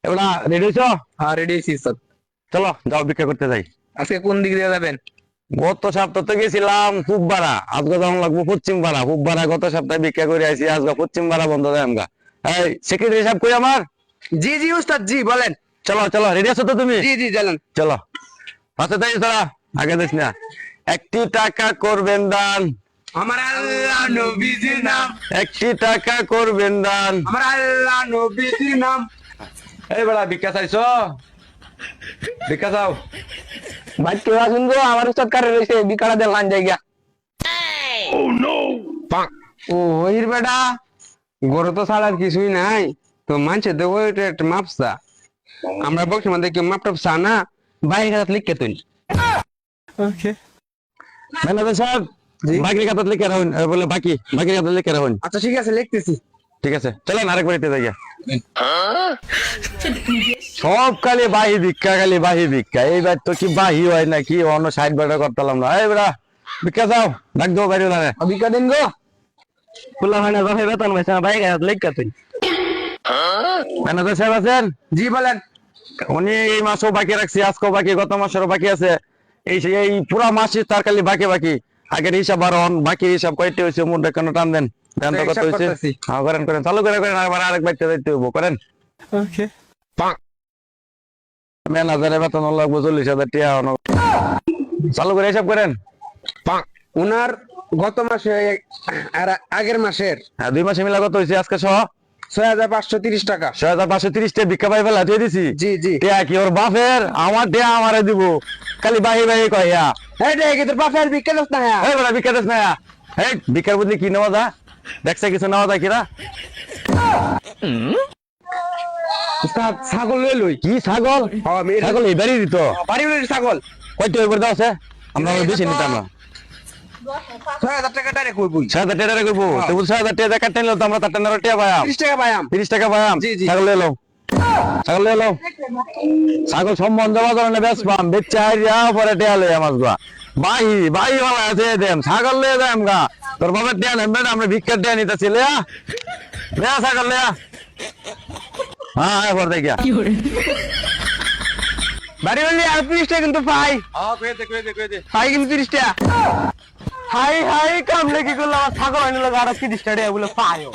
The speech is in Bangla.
এবার রেডি হইছো? হ্যাঁ রেডি আছি স্যার। চলো যাও ভিক্ষা করতে যাই। আজকে কোন দিক দিয়ে যাবেন? গত সপ্তাহ তো গেছিলাম পূবপাড়া, আজকে যখন লাগবো পশ্চিমপাড়া। পূবপাড়া গত সপ্তাহে ভিক্ষা করে আইছি, আজকে পশ্চিমপাড়া বন্ধ দেয় আমগা। এই সেক্রেটারি সাহেব কই আমার? জি জি উস্তাদ জি বলেন। চলো চলো, রেডি আছো তো তুমি? জি জি চলেন। চলো হাতে তাই তোরা, আগে দিস না। একটি টাকা করবেন দান, আমার আল্লাহ নবীজির নাম, একটি টাকা করবেন দান। আমার আল্লাহ নবীজির নাম। এই বেড়া ভিক্ষা চাইছো? ভিক্ষা চাও? ভাই কেউ আসুন গো, আমার উস্তাদ কারে রয়েছে বিকারা দেন লান জায়গা। ও ওইর বেটা গরু তো ছাড়ার কিছুই নাই, তো মানছে তো ওইটা একটা মাপসা। আমরা বলছি আমাদের কেউ মাপ টাপ চা না, বাইরে হাত লিখকে তুই। ম্যানেজার সাহেব, জি। বাকি খাতা লিখে রাখুন। বলে বাকি বাকি খাতা লিখে রাখুন। আচ্ছা ঠিক আছে লিখতেছি। ঠিক আছে চলেন আরেকবার একটু যাই। সব খালি বাহি ভিক্ষা, খালি বাহি ভিক্ষা। এইবার তো কি বাহি হয় না কি অন্য সাইড বাটা করতাম না। এই বেড়া ভিক্ষা চাও, ডাক দেবো বাইরে দাঁড়ে। অভিজ্ঞতা দিন গো। খোলা হয় না, বাসায় বেতন পাইছে না, বাইরে লিখা তুই। ম্যানেজার সাহেব আছেন? জি বলেন। উনি এই মাসও বাকি রাখছি, আজকেও বাকি, গত মাসেরও বাকি আছে। এই পুরা মাসে তার খালি বাকি বাকি। আগের হিসাব আর বাকি হিসাব কয়টি হয়েছে মুন্ডে কেন টান দেন। দেন তো কত হিসাব হয়েছে? করতেছি। হ্যাঁ করেন করেন, চালু করে করেন, আরেক বাইতে যাইতে হইব, করেন। ম্যানেজারের বেতন লাগবে 40,000 টাকা। চালু করে হিসাব করেন। উনার গত মাসে আর আগের মাসের হ্যাঁ 2 মাসে মিলা কত হয়েছে আজকে সহ? 6,530 টাকা। 6,530 টাকা ভিক্ষা পাই ফেলা দিয়ে দিছি। জি জি। টিয়া কি ওর বাপের? আমার টিয়া আমারে দিব, খালি বাহি বাহি কইয়া। এই দেখ তোর বাপের বিকেল না হ্যাঁ। এই বড় ভিক্ষা দেস না। এই ভিক্ষার বদলে কি নেওয়া যা? দেখছে কিছু নেওয়া যায় কিনা? উস্তাদ ছাগল লই লই। কি ছাগল? ছাগল এবারই দিত। বাড়ি বাড়ি ছাগল কয়টা ওই দাও আছে? আমরা বেশি নিতাম না। 6,000 টাকা ডাইরেক্ট কইবই। 6,000 টাকা করবো। তো 6,000 টাকা কাটতে নিলো তো আমরা 15 টাকা পাইলাম। 30 টাকা পাইয়াম। 30 টাকা পাইলাম। জি, জি। ছাগল এলো, ছাগল এলো। ছাগল সম্বন্ধ বাজারে বেশ পাম, বেচে আইয়া পরে টিয়া লই আমার গা। বাহি বাহি ভালো আছে দেন, ছাগল লয়ে যাম গা। তোর বাবার টিয়া নেন, আমরা ভিক্ষার টিয়া নিতেছি। লেয়া লেয়া ছাগল লেয়া। হ্যাঁ হ্যাঁ পরে দেখিয়া। বাড়ি বাড়ি আর 30 টাকা কিন্তু পাই। হ্যাঁ কয়ে দে। পাই কিন্তু 30 টাকা। হাই হাই কামলে কি করলাম, ছাগল আনিল আর 30 টাকা বলে পায়ও।